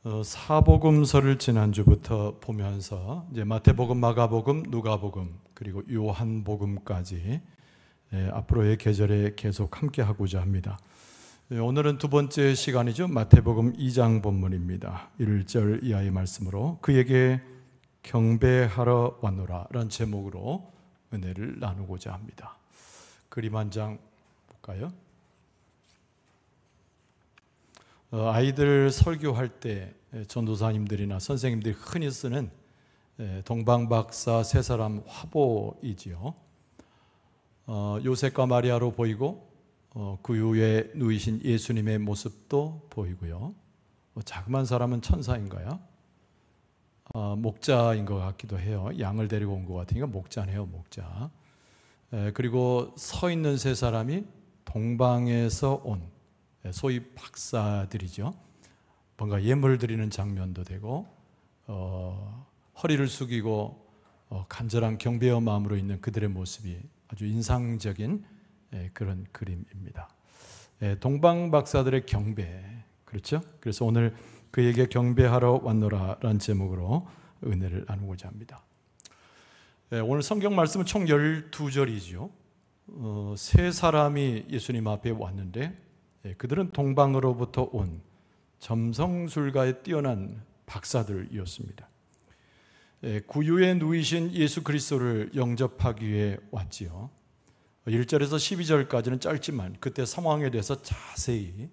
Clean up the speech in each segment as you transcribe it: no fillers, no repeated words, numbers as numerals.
사복음서를 지난주부터 보면서 이제 마태복음, 마가복음, 누가복음 그리고 요한복음까지 앞으로의 계절에 계속 함께 하고자 합니다. 오늘은 두 번째 시간이죠. 마태복음 2장 본문입니다. 1절 이하의 말씀으로 그에게 경배하러 왔노라 라는 제목으로 은혜를 나누고자 합니다. 그림 한 장 볼까요? 아이들 설교할 때 전도사님들이나 선생님들이 흔히 쓰는 동방박사 세 사람 화보이지요. 요셉과 마리아로 보이고 그 위에 누이신 예수님의 모습도 보이고요. 자그만 사람은 천사인가요? 목자인 것 같기도 해요. 양을 데리고 온 것 같으니까 목자네요, 목자. 그리고 서 있는 세 사람이 동방에서 온 소위 박사들이죠. 뭔가 예물 드리는 장면도 되고 허리를 숙이고 간절한 경배의 마음으로 있는 그들의 모습이 아주 인상적인 그런 그림입니다. 동방 박사들의 경배, 그렇죠? 그래서 오늘 그에게 경배하러 왔노라 라는 제목으로 은혜를 나누고자 합니다. 오늘 성경 말씀은 총 12절이죠. 세 사람이 예수님 앞에 왔는데 그들은 동방으로부터 온 점성술가에 뛰어난 박사들이었습니다. 구유에 누이신 예수 그리스도를 영접하기 위해 왔지요. 1절에서 12절까지는 짧지만 그때 상황에 대해서 자세히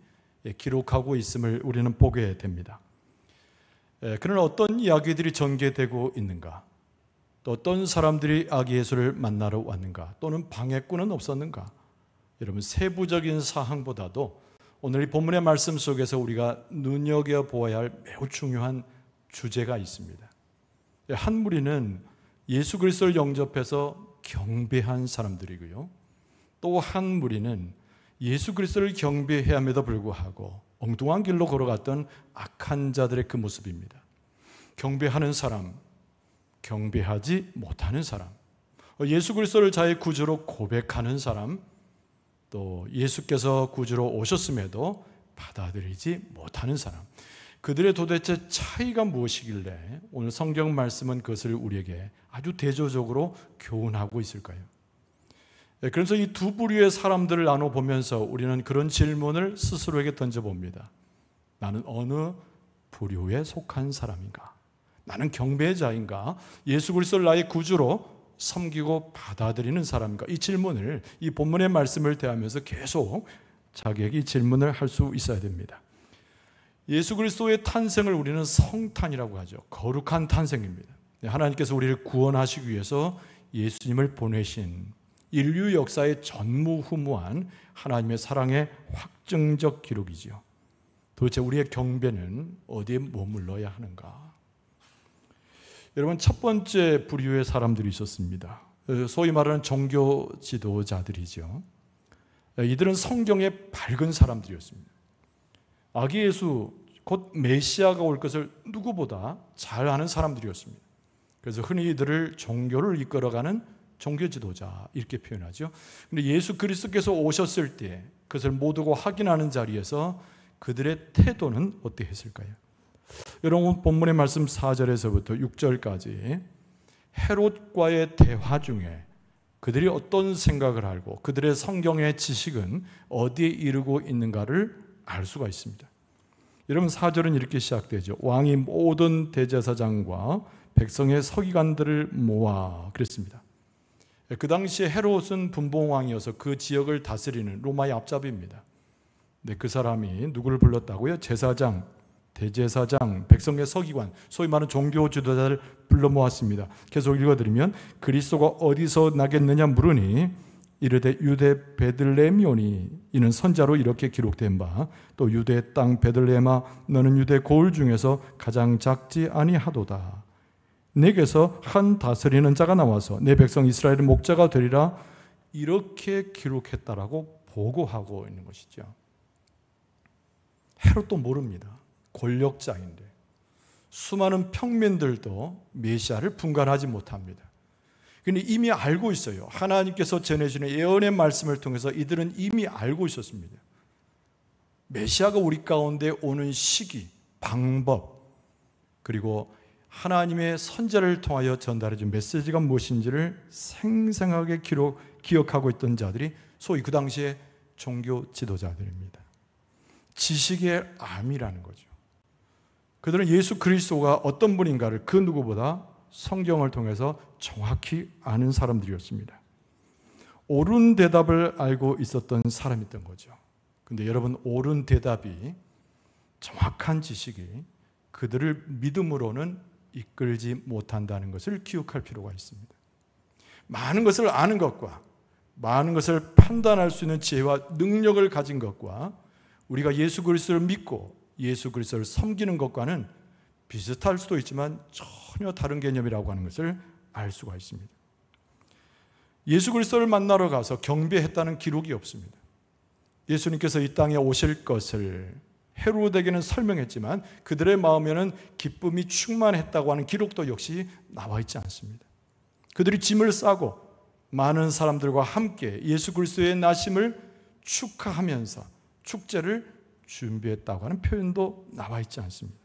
기록하고 있음을 우리는 보게 됩니다. 그러나 어떤 이야기들이 전개되고 있는가? 또 어떤 사람들이 아기 예수를 만나러 왔는가? 또는 방해꾼은 없었는가? 여러분, 세부적인 사항보다도 오늘 이 본문의 말씀 속에서 우리가 눈여겨보아야 할 매우 중요한 주제가 있습니다. 한 무리는 예수 그리스도를 영접해서 경배한 사람들이고요. 또 한 무리는 예수 그리스도를 경배해야함에도 불구하고 엉뚱한 길로 걸어갔던 악한 자들의 그 모습입니다. 경배하는 사람, 경배하지 못하는 사람, 예수 그리스도를 자의 구주로 고백하는 사람, 또 예수께서 구주로 오셨음에도 받아들이지 못하는 사람, 그들의 도대체 차이가 무엇이길래 오늘 성경 말씀은 그것을 우리에게 아주 대조적으로 교훈하고 있을까요? 그래서 이 두 부류의 사람들을 나눠보면서 우리는 그런 질문을 스스로에게 던져봅니다. 나는 어느 부류에 속한 사람인가? 나는 경배자인가? 예수 그리스도를 나의 구주로 섬기고 받아들이는 사람인가? 이 질문을, 이 본문의 말씀을 대하면서 계속 자기에게 질문을 할 수 있어야 됩니다. 예수 그리스도의 탄생을 우리는 성탄이라고 하죠. 거룩한 탄생입니다. 하나님께서 우리를 구원하시기 위해서 예수님을 보내신 인류 역사의 전무후무한 하나님의 사랑의 확증적 기록이지요. 도대체 우리의 경배는 어디에 머물러야 하는가? 여러분, 첫 번째 부류의 사람들이 있었습니다. 소위 말하는 종교 지도자들이죠. 이들은 성경의 밝은 사람들이었습니다. 아기 예수, 곧 메시아가 올 것을 누구보다 잘 아는 사람들이었습니다. 그래서 흔히 이들을 종교를 이끌어가는 종교 지도자 이렇게 표현하죠. 그런데 예수 그리스도께서 오셨을 때 그것을 모두가 확인하는 자리에서 그들의 태도는 어떠했을까요? 여러분, 본문의 말씀 4절에서부터 6절까지 헤롯과의 대화 중에 그들이 어떤 생각을 알고 그들의 성경의 지식은 어디에 이르고 있는가를 알 수가 있습니다. 여러분, 4절은 이렇게 시작되죠. 왕이 모든 대제사장과 백성의 서기관들을 모아 그랬습니다. 그 당시에 헤롯은 분봉왕이어서 그 지역을 다스리는 로마의 앞잡이입니다. 근데 그 사람이 누구를 불렀다고요? 제사장, 대제사장, 백성의 서기관, 소위 말하는 종교 지도자를 불러 모았습니다. 계속 읽어드리면 그리스도가 어디서 나겠느냐 물으니 이르되 유대 베들레헴이오니 이는 선자로 이렇게 기록된 바 또 유대 땅 베들레헴아 너는 유대 고을 중에서 가장 작지 아니하도다. 내게서 한 다스리는 자가 나와서 내 백성 이스라엘의 목자가 되리라 이렇게 기록했다라고 보고하고 있는 것이죠. 헤롯도 모릅니다. 권력자인데 수많은 평민들도 메시아를 분간하지 못합니다. 그런데 이미 알고 있어요. 하나님께서 전해주는 예언의 말씀을 통해서 이들은 이미 알고 있었습니다. 메시아가 우리 가운데 오는 시기, 방법, 그리고 하나님의 선자를 통하여 전달해 준 메시지가 무엇인지를 생생하게 기억하고 있던 자들이 소위 그 당시에 종교 지도자들입니다. 지식의 암이라는 거죠. 그들은 예수 그리스도가 어떤 분인가를 그 누구보다 성경을 통해서 정확히 아는 사람들이었습니다. 옳은 대답을 알고 있었던 사람이었던 거죠. 근데 여러분, 옳은 대답이, 정확한 지식이 그들을 믿음으로는 이끌지 못한다는 것을 기억할 필요가 있습니다. 많은 것을 아는 것과 많은 것을 판단할 수 있는 지혜와 능력을 가진 것과 우리가 예수 그리스도를 믿고 예수 그리스도를 섬기는 것과는 비슷할 수도 있지만 전혀 다른 개념이라고 하는 것을 알 수가 있습니다. 예수 그리스도를 만나러 가서 경배했다는 기록이 없습니다. 예수님께서 이 땅에 오실 것을 헤로데에게는 설명했지만 그들의 마음에는 기쁨이 충만했다고 하는 기록도 역시 나와 있지 않습니다. 그들이 짐을 싸고 많은 사람들과 함께 예수 그리스도의 나심을 축하하면서 축제를 준비했다고 하는 표현도 나와 있지 않습니다.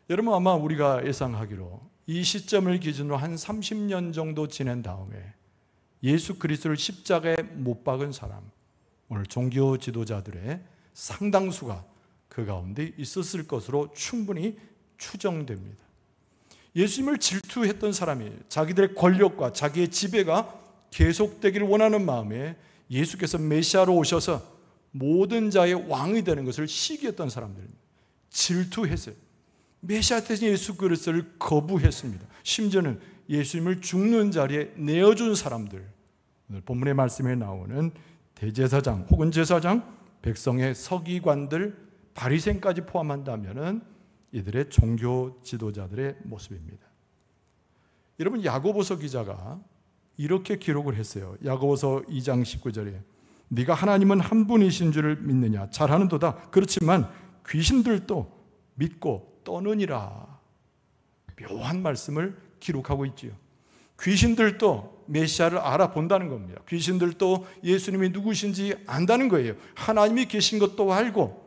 여러분, 아마 우리가 예상하기로 이 시점을 기준으로 한 30년 정도 지낸 다음에 예수 그리스도를 십자가에 못 박은 사람, 오늘 종교 지도자들의 상당수가 그 가운데 있었을 것으로 충분히 추정됩니다. 예수님을 질투했던 사람이 자기들의 권력과 자기의 지배가 계속되기를 원하는 마음에 예수께서 메시아로 오셔서 모든 자의 왕이 되는 것을 시기했던 사람들입니다. 질투했어요. 메시아 대신 예수 그리스도를 거부했습니다. 심지어는 예수님을 죽는 자리에 내어준 사람들, 오늘 본문의 말씀에 나오는 대제사장 혹은 제사장, 백성의 서기관들, 바리새인까지 포함한다면 이들의 종교 지도자들의 모습입니다. 여러분, 야고보서 기자가 이렇게 기록을 했어요. 야고보서 2장 19절에 네가 하나님은 한 분이신 줄을 믿느냐? 잘하는도다. 그렇지만 귀신들도 믿고 떠느니라. 묘한 말씀을 기록하고 있지요. 귀신들도 메시아를 알아본다는 겁니다. 귀신들도 예수님이 누구신지 안다는 거예요. 하나님이 계신 것도 알고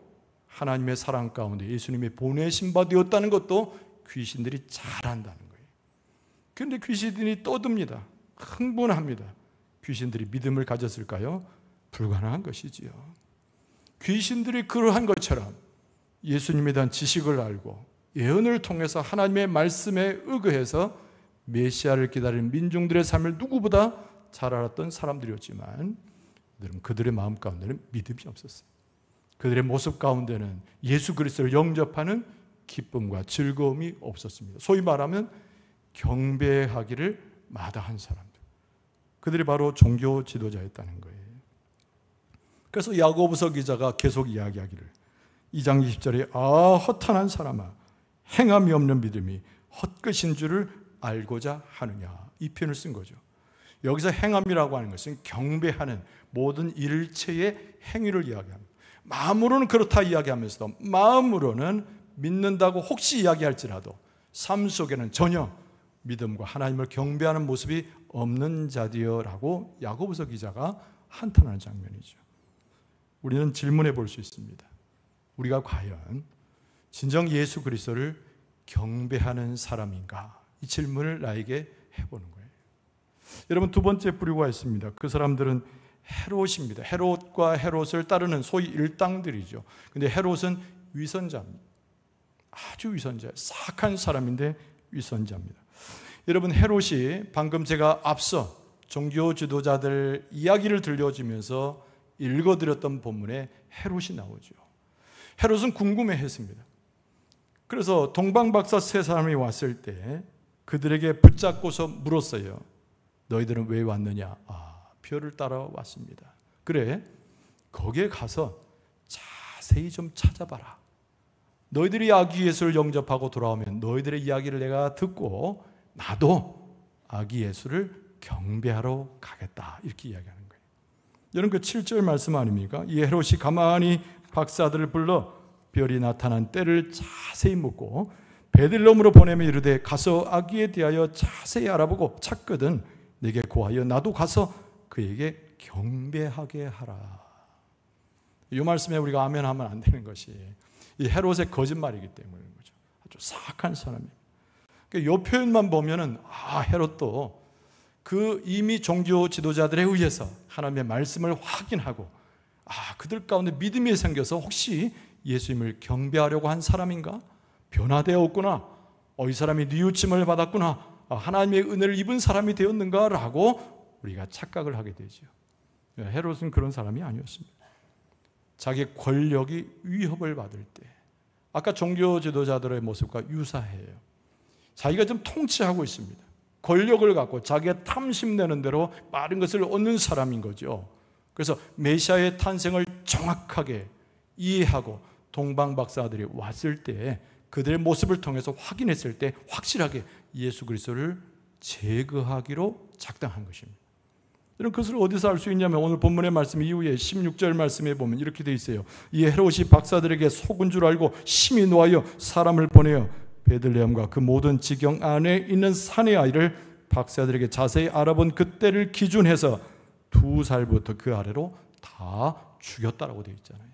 하나님의 사랑 가운데 예수님이 보내신 바 되었다는 것도 귀신들이 잘 안다는 거예요. 그런데 귀신들이 떠듭니다. 흥분합니다. 귀신들이 믿음을 가졌을까요? 불가능한 것이지요. 귀신들이 그러한 것처럼 예수님에 대한 지식을 알고 예언을 통해서 하나님의 말씀에 의거해서 메시아를 기다리는 민중들의 삶을 누구보다 잘 알았던 사람들이었지만 그들의 마음 가운데는 믿음이 없었어요. 그들의 모습 가운데는 예수 그리스도를 영접하는 기쁨과 즐거움이 없었습니다. 소위 말하면 경배하기를 마다한 사람들, 그들이 바로 종교 지도자였다는 거예요. 그래서 야고보서 기자가 계속 이야기하기를 2장 20절에 헛한한 사람아, 행함이 없는 믿음이 헛것인 줄을 알고자 하느냐, 이 표현을 쓴 거죠. 여기서 행함이라고 하는 것은 경배하는 모든 일체의 행위를 이야기합니다. 마음으로는 그렇다 이야기하면서도 마음으로는 믿는다고 혹시 이야기할지라도 삶 속에는 전혀 믿음과 하나님을 경배하는 모습이 없는 자디여라고 야고보서 기자가 한탄하는 장면이죠. 우리는 질문해 볼 수 있습니다. 우리가 과연 진정 예수 그리스도를 경배하는 사람인가? 이 질문을 나에게 해보는 거예요. 여러분, 두 번째 부류가 있습니다. 그 사람들은 헤롯입니다. 헤롯과 헤롯을 따르는 소위 일당들이죠. 근데 헤롯은 위선자입니다. 아주 위선자예요. 사악한 사람인데 위선자입니다. 여러분, 헤롯이 방금 제가 앞서 종교 지도자들 이야기를 들려주면서 읽어드렸던 본문에 헤롯이 나오죠. 헤롯은 궁금해했습니다. 그래서 동방박사 세 사람이 왔을 때 그들에게 붙잡고서 물었어요. 너희들은 왜 왔느냐? 별을 따라 왔습니다. 그래, 거기에 가서 자세히 좀 찾아봐라. 너희들이 아기 예수를 영접하고 돌아오면 너희들의 이야기를 내가 듣고 나도 아기 예수를 경배하러 가겠다. 이렇게 이야기하는 거예요. 여러분, 그 7절 말씀 아닙니까? 이 헤롯이 가만히 박사들을 불러 별이 나타난 때를 자세히 묻고 베들레헴으로 보내며 이르되 가서 아기에 대하여 자세히 알아보고 찾거든 내게 고하여 나도 가서 그에게 경배하게 하라. 이 말씀에 우리가 아멘 하면 안 되는 것이 이 헤롯의 거짓말이기 때문인 거죠. 아주 사악한 사람이에요. 그러니까 이 표현만 보면은 헤롯도 그 이미 종교 지도자들에 의해서 하나님의 말씀을 확인하고 그들 가운데 믿음이 생겨서 혹시 예수님을 경배하려고 한 사람인가? 변화되었구나. 이 사람이 뉘우침을 받았구나. 하나님의 은혜를 입은 사람이 되었는가? 라고 우리가 착각을 하게 되죠. 헤롯은 그런 사람이 아니었습니다. 자기 권력이 위협을 받을 때 아까 종교 지도자들의 모습과 유사해요. 자기가 좀 통치하고 있습니다. 권력을 갖고 자기의 탐심내는 대로 빠른 것을 얻는 사람인 거죠. 그래서 메시아의 탄생을 정확하게 이해하고 동방박사들이 왔을 때 그들의 모습을 통해서 확인했을 때 확실하게 예수 그리스도를 제거하기로 작당한 것입니다. 이런 것을 어디서 알 수 있냐면 오늘 본문의 말씀 이후에 16절 말씀에 보면 이렇게 되어 있어요. 이 헤롯이 박사들에게 속은 줄 알고 심히 노하여 사람을 보내어 베들레헴과 그 모든 지경 안에 있는 산의 아이를 박사들에게 자세히 알아본 그때를 기준해서 2살부터 그 아래로 다 죽였다라고 되어 있잖아요.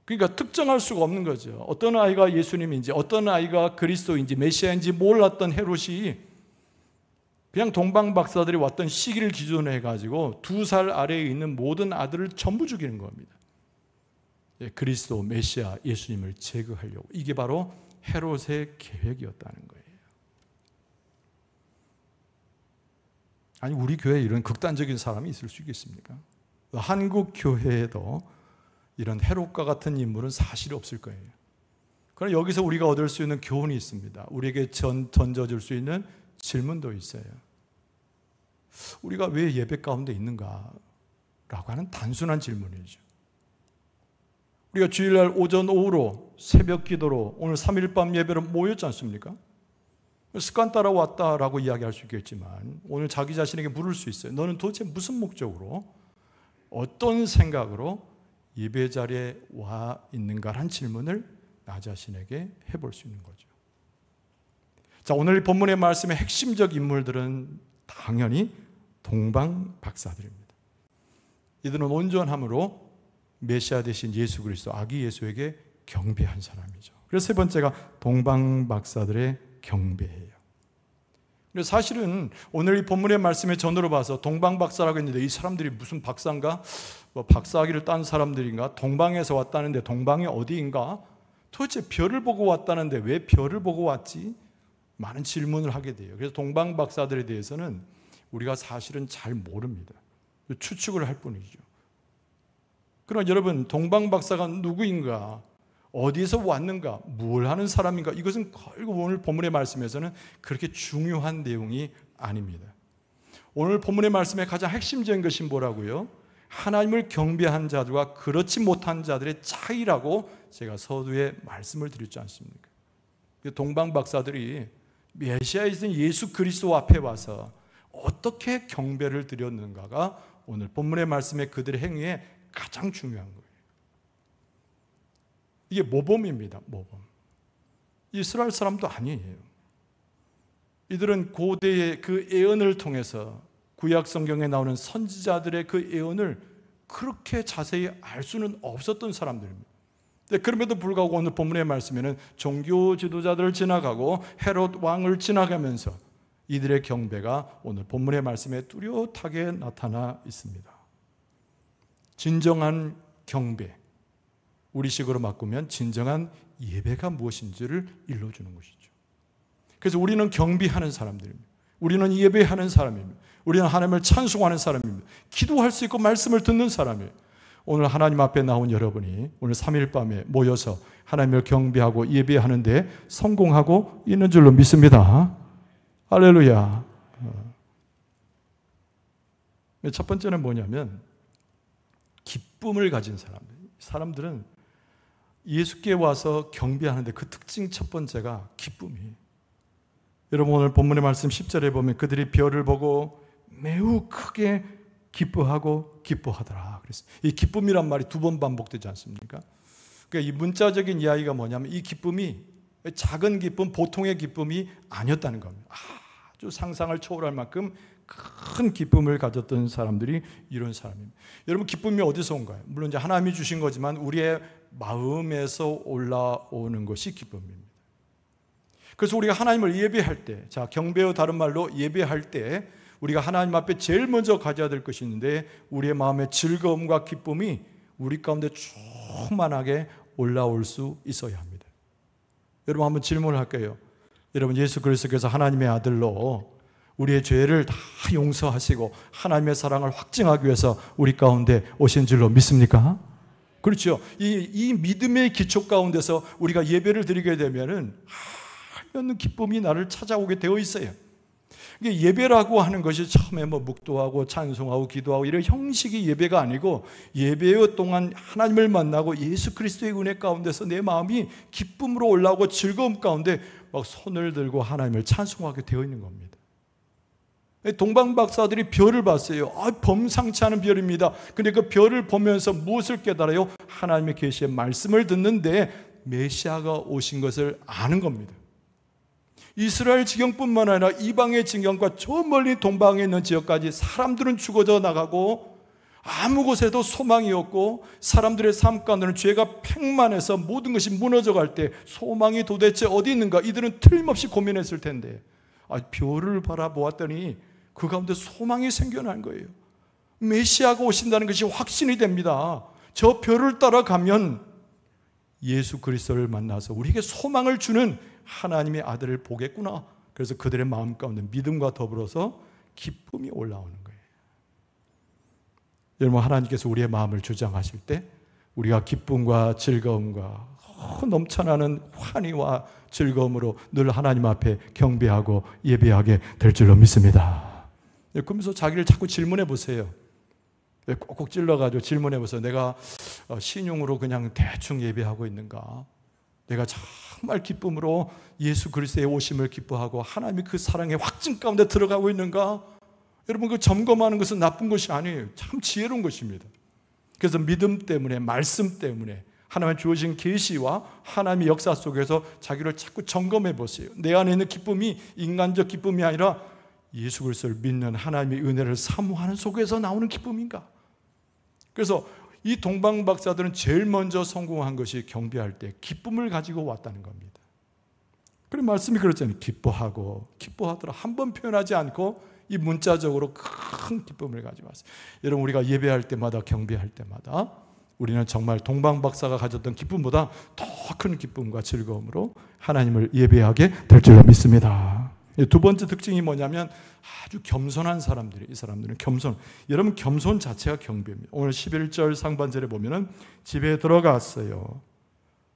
그러니까 특정할 수가 없는 거죠. 어떤 아이가 예수님인지 어떤 아이가 그리스도인지 메시아인지 몰랐던 헤롯이 그냥 동방박사들이 왔던 시기를 기준으로 해가지고 2살 아래에 있는 모든 아들을 전부 죽이는 겁니다. 그리스도 메시아 예수님을 제거하려고. 이게 바로 헤롯의 계획이었다는 거예요. 아니 우리 교회에 이런 극단적인 사람이 있을 수 있겠습니까? 한국 교회에도 이런 헤롯과 같은 인물은 사실 없을 거예요. 그러나 여기서 우리가 얻을 수 있는 교훈이 있습니다. 우리에게 던져줄 수 있는 질문도 있어요. 우리가 왜 예배 가운데 있는가? 라고 하는 단순한 질문이죠. 우리가 주일날 오전 오후로 새벽 기도로 오늘 3일 밤 예배로 모였지 않습니까? 습관 따라 왔다라고 이야기할 수 있겠지만 오늘 자기 자신에게 물을 수 있어요. 너는 도대체 무슨 목적으로 어떤 생각으로 예배 자리에 와 있는가라는 질문을 나 자신에게 해볼 수 있는 거죠. 자, 오늘 본문의 말씀의 핵심적 인물들은 당연히 동방 박사들입니다. 이들은 온전함으로 메시아 되신 예수 그리스도 아기 예수에게 경배한 사람이죠. 그래서 세 번째가 동방 박사들의 경배예요. 그래서 사실은 오늘 이 본문의 말씀의 전으로 봐서 동방 박사라고 했는데 이 사람들이 무슨 박사인가? 박사학위를 딴 사람들인가? 동방에서 왔다는데 동방이 어디인가? 도대체 별을 보고 왔다는데 왜 별을 보고 왔지? 많은 질문을 하게 돼요. 그래서 동방 박사들에 대해서는 우리가 사실은 잘 모릅니다. 추측을 할 뿐이죠. 그러나 여러분, 동방 박사가 누구인가? 어디에서 왔는가? 뭘 하는 사람인가? 이것은 결국 오늘 본문의 말씀에서는 그렇게 중요한 내용이 아닙니다. 오늘 본문의 말씀의 가장 핵심적인 것이 뭐라고요? 하나님을 경배한 자들과 그렇지 못한 자들의 차이라고 제가 서두에 말씀을 드렸지 않습니까? 동방 박사들이 메시아이신 예수 그리스도 앞에 와서 어떻게 경배를 드렸는가가 오늘 본문의 말씀에 그들의 행위에 가장 중요한 거예요. 이게 모범입니다. 모범. 이스라엘 사람도 아니에요. 이들은 고대의 그 예언을 통해서 구약 성경에 나오는 선지자들의 그 예언을 그렇게 자세히 알 수는 없었던 사람들입니다. 그럼에도 불구하고 오늘 본문의 말씀에는 종교 지도자들을 지나가고 헤롯 왕을 지나가면서 이들의 경배가 오늘 본문의 말씀에 뚜렷하게 나타나 있습니다. 진정한 경배, 우리식으로 바꾸면 진정한 예배가 무엇인지를 일러주는 것이죠. 그래서 우리는 경배하는 사람들입니다. 우리는 예배하는 사람입니다. 우리는 하나님을 찬송하는 사람입니다. 기도할 수 있고 말씀을 듣는 사람이에요. 오늘 하나님 앞에 나온 여러분이 오늘 3일 밤에 모여서 하나님을 경배하고 예배하는데 성공하고 있는 줄로 믿습니다. 할렐루야. 첫 번째는 뭐냐면 기쁨을 가진 사람들. 사람들은 예수께 와서 경배하는데 그 특징 첫 번째가 기쁨이에요. 여러분 오늘 본문의 말씀 10절에 보면 그들이 별을 보고 매우 크게 기뻐하고 기뻐하더라. 그래서 이 기쁨이란 말이 2번 반복되지 않습니까? 그러니까 이 문자적인 이야기가 뭐냐면 이 기쁨이 작은 기쁨, 보통의 기쁨이 아니었다는 겁니다. 아주 상상을 초월할 만큼 큰 기쁨을 가졌던 사람들이 이런 사람입니다. 여러분, 기쁨이 어디서 온가요? 물론 이제 하나님이 주신 거지만 우리의 마음에서 올라오는 것이 기쁨입니다. 그래서 우리가 하나님을 예배할 때, 자, 경배의 다른 말로 예배할 때 우리가 하나님 앞에 제일 먼저 가져야 될 것이 있는데, 우리의 마음의 즐거움과 기쁨이 우리 가운데 충만하게 올라올 수 있어야 합니다. 여러분, 한번 질문을 할게요. 여러분, 예수 그리스도께서 하나님의 아들로 우리의 죄를 다 용서하시고 하나님의 사랑을 확증하기 위해서 우리 가운데 오신 줄로 믿습니까? 그렇죠. 이 믿음의 기초 가운데서 우리가 예배를 드리게 되면은 하나님의 기쁨이 나를 찾아오게 되어 있어요. 이게 예배라고 하는 것이 처음에 묵도하고 찬송하고 기도하고 이런 형식이 예배가 아니고, 예배의 동안 하나님을 만나고 예수 그리스도의 은혜 가운데서 내 마음이 기쁨으로 올라오고 즐거움 가운데 막 손을 들고 하나님을 찬송하게 되어 있는 겁니다. 동방박사들이 별을 봤어요. 범상치 않은 별입니다. 근데 그 별을 보면서 무엇을 깨달아요? 하나님의 계시의 말씀을 듣는데 메시아가 오신 것을 아는 겁니다. 이스라엘 지경뿐만 아니라 이방의 지경과 저 멀리 동방에 있는 지역까지 사람들은 죽어져 나가고 아무 곳에도 소망이 없고 사람들의 삶 가운데는 죄가 팽만해서 모든 것이 무너져 갈 때 소망이 도대체 어디 있는가? 이들은 틀림없이 고민했을 텐데, 별을 바라보았더니 그 가운데 소망이 생겨난 거예요. 메시아가 오신다는 것이 확신이 됩니다. 저 별을 따라가면 예수 그리스도를 만나서 우리에게 소망을 주는 하나님의 아들을 보겠구나. 그래서 그들의 마음 가운데 믿음과 더불어서 기쁨이 올라오는 거예요. 여러분, 하나님께서 우리의 마음을 주장하실 때 우리가 기쁨과 즐거움과 넘쳐나는 환희와 즐거움으로 늘 하나님 앞에 경배하고 예배하게 될 줄로 믿습니다. 그러면서 자기를 자꾸 질문해 보세요. 꼭꼭 찔러가지고 질문해 보세요. 내가 신용으로 그냥 대충 예배하고 있는가? 내가 정말 기쁨으로 예수 그리스도의 오심을 기뻐하고 하나님의 그 사랑의 확증 가운데 들어가고 있는가? 여러분, 그 점검하는 것은 나쁜 것이 아니에요. 참 지혜로운 것입니다. 그래서 믿음 때문에, 말씀 때문에, 하나님의 주어진 계시와 하나님의 역사 속에서 자기를 자꾸 점검해 보세요. 내 안에 있는 기쁨이 인간적 기쁨이 아니라 예수 그리스도를 믿는 하나님의 은혜를 사모하는 속에서 나오는 기쁨인가? 그래서 이 동방박사들은 제일 먼저 성공한 것이 경배할 때 기쁨을 가지고 왔다는 겁니다. 그런 말씀이 그렇잖아요. 기뻐하더라. 한 번 표현하지 않고 이 문자적으로 큰 기쁨을 가지고 왔어요. 여러분, 우리가 예배할 때마다, 경배할 때마다 우리는 정말 동방박사가 가졌던 기쁨보다 더 큰 기쁨과 즐거움으로 하나님을 예배하게 될 줄로 믿습니다. 두 번째 특징이 뭐냐면 아주 겸손한 사람들이, 이 사람들은 겸손. 여러분, 겸손 자체가 경배입니다. 오늘 11절 상반절에 보면은 집에 들어갔어요.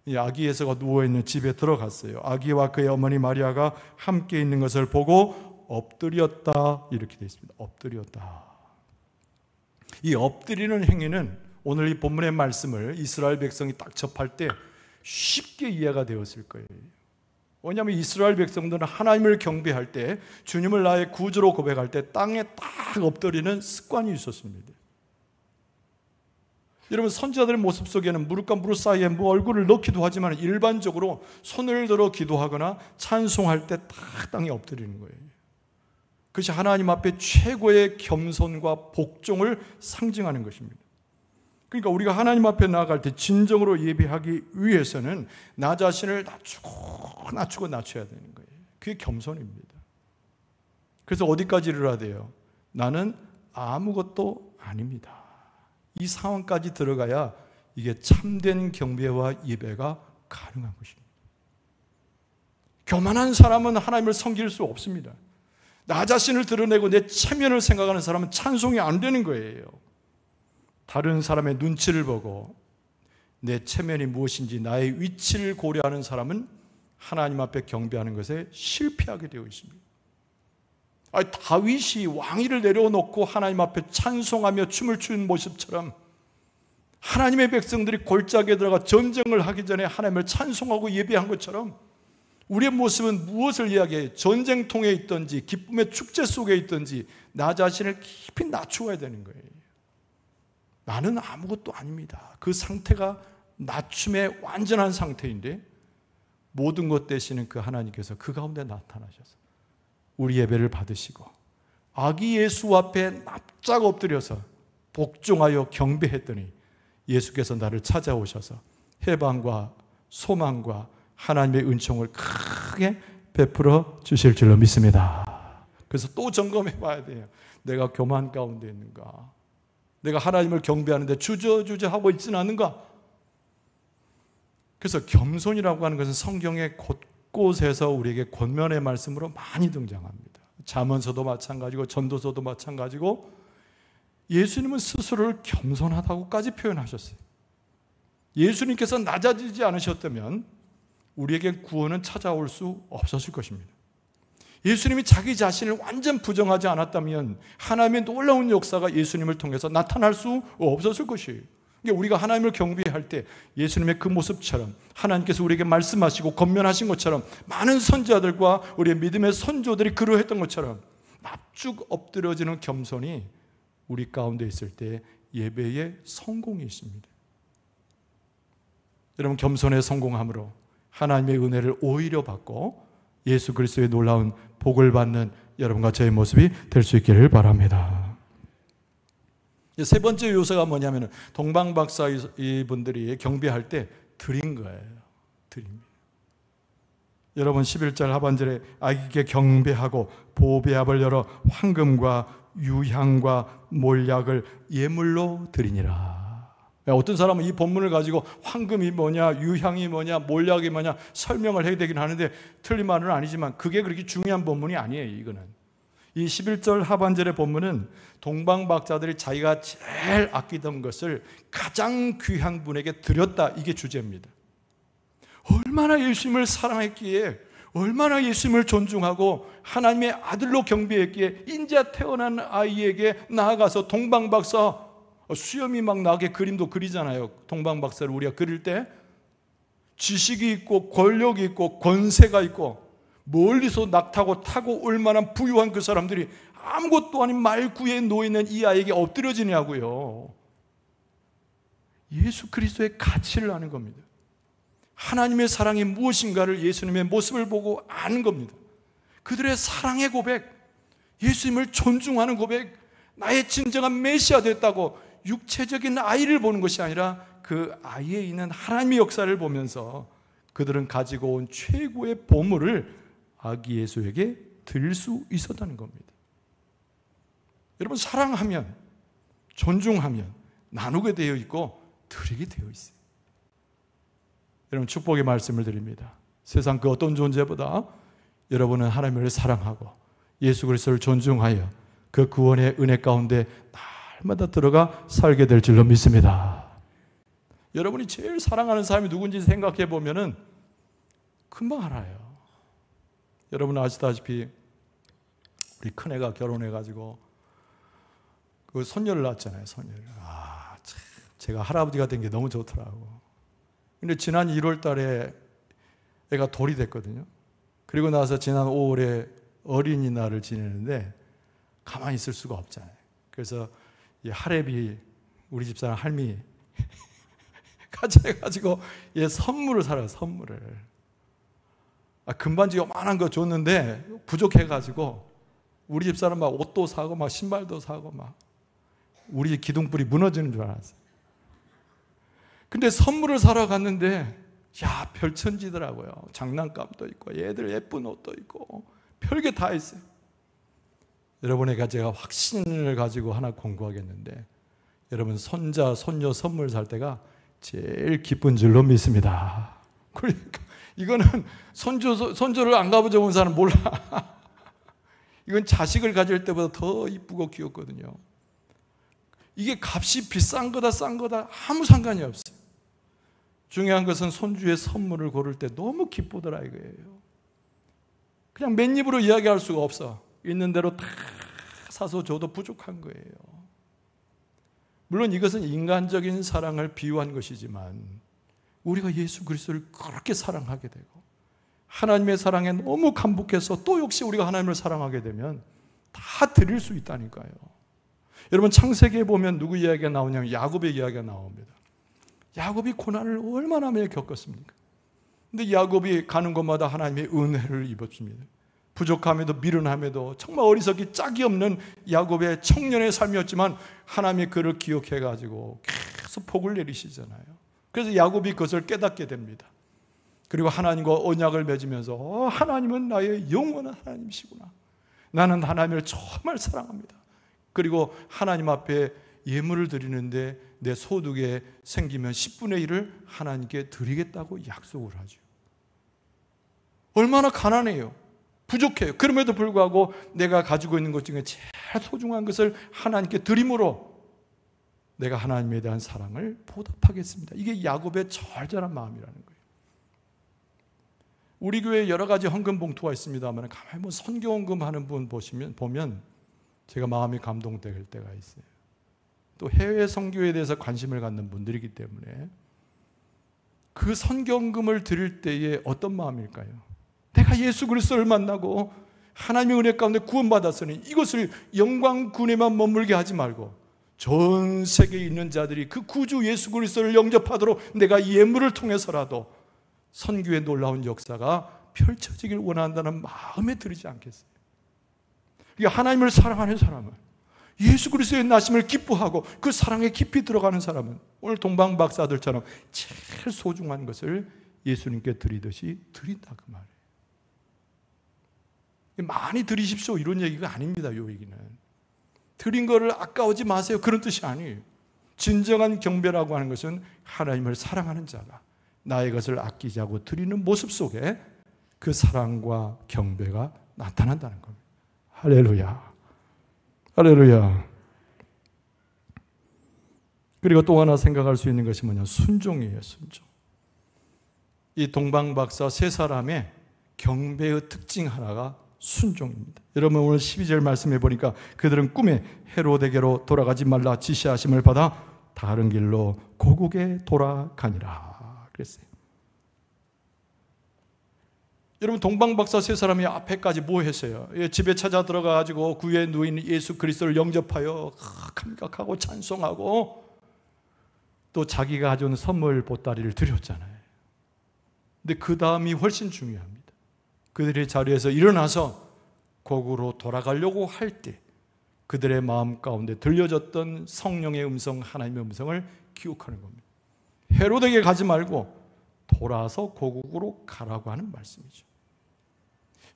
이 아기 예수가 누워있는 집에 들어갔어요. 아기와 그의 어머니 마리아가 함께 있는 것을 보고 엎드렸다, 이렇게 되어 있습니다. 엎드렸다. 이 엎드리는 행위는 오늘 이 본문의 말씀을 이스라엘 백성이 딱 접할 때 쉽게 이해가 되었을 거예요. 왜냐하면 이스라엘 백성들은 하나님을 경배할 때, 주님을 나의 구주로 고백할 때 땅에 딱 엎드리는 습관이 있었습니다. 여러분, 선지자들의 모습 속에는 무릎과 무릎 사이에 얼굴을 넣기도 하지만 일반적으로 손을 들어 기도하거나 찬송할 때 딱 땅에 엎드리는 거예요. 그것이 하나님 앞에 최고의 겸손과 복종을 상징하는 것입니다. 그러니까 우리가 하나님 앞에 나아갈 때 진정으로 예배하기 위해서는 나 자신을 낮추고 낮춰야 되는 거예요. 그게 겸손입니다. 그래서 어디까지 이르러야 돼요? 나는 아무것도 아닙니다. 이 상황까지 들어가야 이게 참된 경배와 예배가 가능한 것입니다. 교만한 사람은 하나님을 섬길 수 없습니다. 나 자신을 드러내고 내 체면을 생각하는 사람은 찬송이 안 되는 거예요. 다른 사람의 눈치를 보고 내 체면이 무엇인지 나의 위치를 고려하는 사람은 하나님 앞에 경배하는 것에 실패하게 되어 있습니다. 다윗이 왕위를 내려놓고 하나님 앞에 찬송하며 춤을 추는 모습처럼 하나님의 백성들이 골짜기에 들어가 전쟁을 하기 전에 하나님을 찬송하고 예배한 것처럼 우리의 모습은 무엇을 이야기해요? 전쟁통에 있든지 기쁨의 축제 속에 있든지 나 자신을 깊이 낮추어야 되는 거예요. 나는 아무것도 아닙니다. 그 상태가 낮춤의 완전한 상태인데 모든 것 되시는 그 하나님께서 그 가운데 나타나셔서 우리 예배를 받으시고 아기 예수 앞에 납작 엎드려서 복종하여 경배했더니 예수께서 나를 찾아오셔서 해방과 소망과 하나님의 은총을 크게 베풀어 주실 줄로 믿습니다. 그래서 또 점검해 봐야 돼요. 내가 교만 가운데 있는가? 내가 하나님을 경배하는데 주저하고 있지는 않는가? 그래서 겸손이라고 하는 것은 성경의 곳곳에서 우리에게 권면의 말씀으로 많이 등장합니다. 잠언서도 마찬가지고 전도서도 마찬가지고 예수님은 스스로를 겸손하다고까지 표현하셨어요. 예수님께서 낮아지지 않으셨다면 우리에게 구원은 찾아올 수 없었을 것입니다. 예수님이 자기 자신을 완전 부정하지 않았다면 하나님의 놀라운 역사가 예수님을 통해서 나타날 수 없었을 것이에요. 그러니까 우리가 하나님을 경배할 때 예수님의 그 모습처럼 하나님께서 우리에게 말씀하시고 권면하신 것처럼 많은 선지자들과 우리의 믿음의 선조들이 그러했던 것처럼 납죽 엎드려지는 겸손이 우리 가운데 있을 때 예배의 성공이 있습니다. 여러분, 겸손의 성공함으로 하나님의 은혜를 오히려 받고 예수 그리스도의 놀라운 복을 받는 여러분과 저의 모습이 될 수 있기를 바랍니다. 세 번째 요소가 뭐냐면 동방박사 이분들이 경배할 때 드린 거예요. 드립니다. 여러분 11절 하반절에 아기께 경배하고 보배압을 열어 황금과 유향과 몰약을 예물로 드리니라. 어떤 사람은 이 본문을 가지고 황금이 뭐냐, 유향이 뭐냐, 몰약이 뭐냐 설명을 해야 되긴 하는데 틀린 말은 아니지만 그게 그렇게 중요한 본문이 아니에요. 이거는 이 11절 하반절의 본문은 동방박사들이 자기가 제일 아끼던 것을 가장 귀한 분에게 드렸다, 이게 주제입니다. 얼마나 예수님을 사랑했기에, 얼마나 예수님을 존중하고 하나님의 아들로 경배했기에 인자 태어난 아이에게 나아가서 동방박사, 수염이 막 나게 그림도 그리잖아요. 동방박사를 우리가 그릴 때 지식이 있고 권력이 있고 권세가 있고 멀리서 낙타고 타고 올 만한 부유한 그 사람들이 아무것도 아닌 말구에 놓이는 이 아이에게 엎드려지냐고요. 예수 그리스도의 가치를 아는 겁니다. 하나님의 사랑이 무엇인가를 예수님의 모습을 보고 아는 겁니다. 그들의 사랑의 고백, 예수님을 존중하는 고백, 나의 진정한 메시아 됐다고 육체적인 아이를 보는 것이 아니라 그 아이에 있는 하나님의 역사를 보면서 그들은 가지고 온 최고의 보물을 아기 예수에게 드릴 수 있었다는 겁니다. 여러분, 사랑하면, 존중하면 나누게 되어 있고 드리게 되어 있어요. 여러분, 축복의 말씀을 드립니다. 세상 그 어떤 존재보다 여러분은 하나님을 사랑하고 예수 그리스도를 존중하여 그 구원의 은혜 가운데 날마다 들어가 살게 될 줄로 믿습니다. 여러분이 제일 사랑하는 사람이 누군지 생각해 보면은 금방 알아요. 여러분 아시다시피 우리 큰애가 결혼해가지고 그 손녀를 낳았잖아요. 손녀를. 참, 제가 할아버지가 된 게 너무 좋더라고. 근데 지난 1월 달에 애가 돌이 됐거든요. 그리고 나서 지난 5월에 어린이날을 지내는데 가만히 있을 수가 없잖아요. 그래서 이 할애비, 우리 집사람 할미 같이 해가지고 얘 선물을 사라요. 선물을. 금반지 요만한 거 줬는데 부족해가지고 우리 집사람 막 옷도 사고 막 신발도 사고 막 우리 기둥불이 무너지는 줄 알았어요. 근데 선물을 사러 갔는데 야, 별천지더라고요. 장난감도 있고 얘들 예쁜 옷도 있고 별게 다 있어요. 여러분에게 제가 확신을 가지고 하나 공부하겠는데, 여러분 손자, 손녀 선물 살 때가 제일 기쁜 줄로 믿습니다. 그러니까 이거는 손주를 안 가보자 사람 몰라. 이건 자식을 가질 때보다 더 이쁘고 귀엽거든요. 이게 값이 비싼 거다 싼 거다 아무 상관이 없어요. 중요한 것은 손주의 선물을 고를 때 너무 기쁘더라 이거예요. 그냥 맨입으로 이야기할 수가 없어. 있는 대로 다 사서 줘도 부족한 거예요. 물론 이것은 인간적인 사랑을 비유한 것이지만 우리가 예수 그리스도를 그렇게 사랑하게 되고 하나님의 사랑에 너무 감복해서 또 역시 우리가 하나님을 사랑하게 되면 다 드릴 수 있다니까요. 여러분 창세기에 보면 누구 이야기가 나오냐면 야곱의 이야기가 나옵니다. 야곱이 고난을 얼마나 많이 겪었습니까? 근데 야곱이 가는 곳마다 하나님의 은혜를 입었습니다. 부족함에도 미련함에도 정말 어리석기 짝이 없는 야곱의 청년의 삶이었지만 하나님이 그를 기억해가지고 계속 복을 내리시잖아요. 그래서 야곱이 그것을 깨닫게 됩니다. 그리고 하나님과 언약을 맺으면서 하나님은 나의 영원한 하나님이시구나. 나는 하나님을 정말 사랑합니다. 그리고 하나님 앞에 예물을 드리는데 내 소득에 생기면 10분의 1을 하나님께 드리겠다고 약속을 하죠. 얼마나 가난해요. 부족해요. 그럼에도 불구하고 내가 가지고 있는 것 중에 제일 소중한 것을 하나님께 드림으로 내가 하나님에 대한 사랑을 보답하겠습니다. 이게 야곱의 절절한 마음이라는 거예요. 우리 교회에 여러 가지 헌금 봉투가 있습니다만 가만히 선교 헌금 하는 분 보면 제가 마음이 감동될 때가 있어요. 또 해외 선교에 대해서 관심을 갖는 분들이기 때문에 그 선교 헌금을 드릴 때에 어떤 마음일까요? 내가 예수 그리스도를 만나고 하나님의 은혜 가운데 구원받았으니 이것을 영광군에만 머물게 하지 말고 전 세계에 있는 자들이 그 구주 예수 그리스도를 영접하도록 내가 예물을 통해서라도 선교의 놀라운 역사가 펼쳐지길 원한다는 마음에 들지 않겠어요? 하나님을 사랑하는 사람은, 예수 그리스도의 나심을 기뻐하고 그 사랑에 깊이 들어가는 사람은 오늘 동방 박사들처럼 제일 소중한 것을 예수님께 드리듯이 드린다 그 말이에요. 많이 드리십시오 이런 얘기가 아닙니다. 이 얘기는 드린 거를 아까워지 마세요 그런 뜻이 아니에요. 진정한 경배라고 하는 것은 하나님을 사랑하는 자가 나의 것을 아끼지 않고 드리는 모습 속에 그 사랑과 경배가 나타난다는 겁니다. 할렐루야, 할렐루야. 그리고 또 하나 생각할 수 있는 것이 뭐냐, 순종이에요. 순종. 이 동방박사 세 사람의 경배의 특징 하나가 순종입니다. 여러분 오늘 12절 말씀해 보니까 그들은 꿈에 헤로데게로 돌아가지 말라 지시하심을 받아 다른 길로 고국에 돌아가니라 그랬어요. 여러분 동방박사 세 사람이 앞에까지 뭐 했어요? 집에 찾아 들어가가지고 구유에 누인 예수 그리스도를 영접하여 감격하고 찬송하고 또 자기가 가져온 선물 보따리를 드렸잖아요. 근데 그 다음이 훨씬 중요합니다. 그들의 자리에서 일어나서 고국으로 돌아가려고 할 때 그들의 마음 가운데 들려졌던 성령의 음성, 하나님의 음성을 기억하는 겁니다. 헤로데게 가지 말고 돌아서 고국으로 가라고 하는 말씀이죠.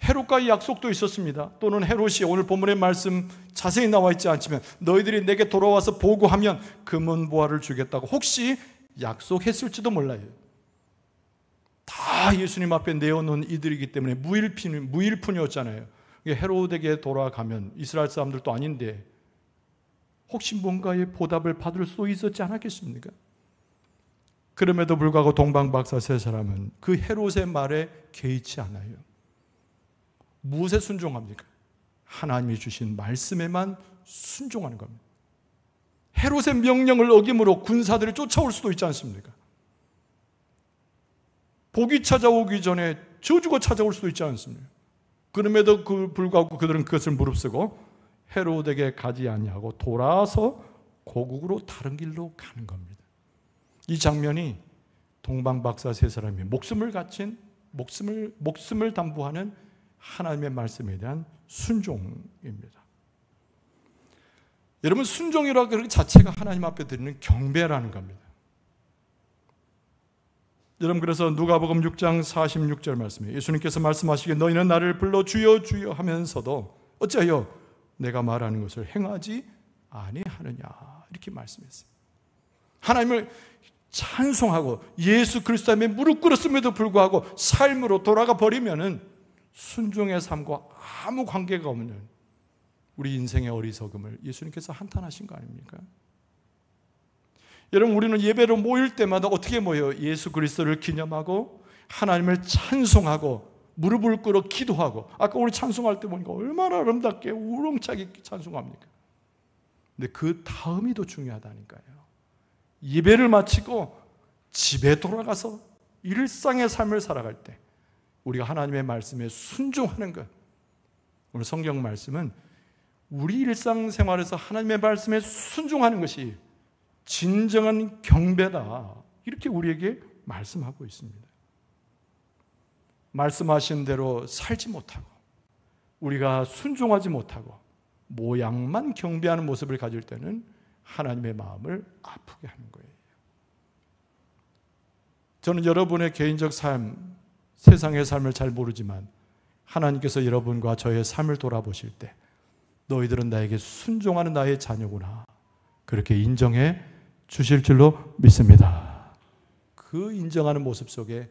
헤롯과의 약속도 있었습니다. 또는 헤롯이 오늘 본문의 말씀 자세히 나와 있지 않지만 너희들이 내게 돌아와서 보고하면 금은보화를 주겠다고 혹시 약속했을지도 몰라요. 다 예수님 앞에 내어놓은 이들이기 때문에 무일푼이었잖아요. 헤롯에게 돌아가면 이스라엘 사람들도 아닌데 혹시 뭔가의 보답을 받을 수 있었지 않았겠습니까? 그럼에도 불구하고 동방박사 세 사람은 그 헤롯의 말에 개의치 않아요. 무엇에 순종합니까? 하나님이 주신 말씀에만 순종하는 겁니다. 헤롯의 명령을 어김으로 군사들이 쫓아올 수도 있지 않습니까? 복이 찾아오기 전에 저주가 찾아올 수도 있지 않습니까? 그럼에도 불구하고 그들은 그것을 무릅쓰고 헤롯에게 가지 아니하고 돌아서 고국으로 다른 길로 가는 겁니다. 이 장면이 동방박사 세 사람이 목숨을 담보하는 하나님의 말씀에 대한 순종입니다. 여러분 순종이라고 하는 자체가 하나님 앞에 드리는 경배라는 겁니다. 여러분 그래서 누가복음 6장 46절 말씀에 예수님께서 말씀하시기에 너희는 나를 불러 주여 주여 하면서도 어찌하여 내가 말하는 것을 행하지 아니하느냐 이렇게 말씀했어요. 하나님을 찬송하고 예수 그리스도 앞에 무릎 꿇었음에도 불구하고 삶으로 돌아가 버리면은 순종의 삶과 아무 관계가 없는 우리 인생의 어리석음을 예수님께서 한탄하신 거 아닙니까? 여러분 우리는 예배로 모일 때마다 어떻게 모여요? 예수 그리스도를 기념하고 하나님을 찬송하고 무릎을 꿇어 기도하고 아까 우리 찬송할 때 보니까 얼마나 아름답게 우렁차게 찬송합니까? 근데 그 다음이 더 중요하다니까요. 예배를 마치고 집에 돌아가서 일상의 삶을 살아갈 때 우리가 하나님의 말씀에 순종하는 것. 오늘 성경 말씀은 우리 일상생활에서 하나님의 말씀에 순종하는 것이 진정한 경배다. 이렇게 우리에게 말씀하고 있습니다. 말씀하신 대로 살지 못하고 우리가 순종하지 못하고 모양만 경배하는 모습을 가질 때는 하나님의 마음을 아프게 하는 거예요. 저는 여러분의 개인적 삶, 세상의 삶을 잘 모르지만 하나님께서 여러분과 저의 삶을 돌아보실 때 너희들은 나에게 순종하는 나의 자녀구나, 그렇게 인정해 주실 줄로 믿습니다. 그 인정하는 모습 속에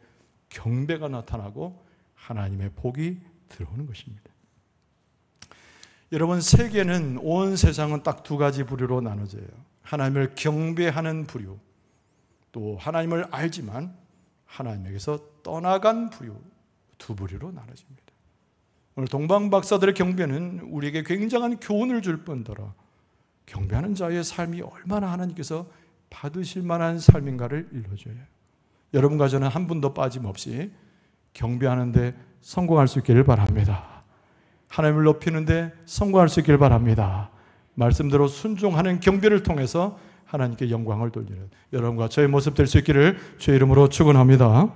경배가 나타나고 하나님의 복이 들어오는 것입니다. 여러분, 세계는, 온 세상은 딱 두 가지 부류로 나눠져요. 하나님을 경배하는 부류, 또 하나님을 알지만 하나님에게서 떠나간 부류, 두 부류로 나눠집니다. 오늘 동방박사들의 경배는 우리에게 굉장한 교훈을 줄 뿐더러 경배하는 자의 삶이 얼마나 하나님께서 받으실 만한 삶인가를 일러줘요. 여러분과 저는 한 분도 빠짐없이 경배하는데 성공할 수 있기를 바랍니다. 하나님을 높이는데 성공할 수 있기를 바랍니다. 말씀대로 순종하는 경배를 통해서 하나님께 영광을 돌리는 여러분과 저의 모습 될 수 있기를 주의 이름으로 축원합니다.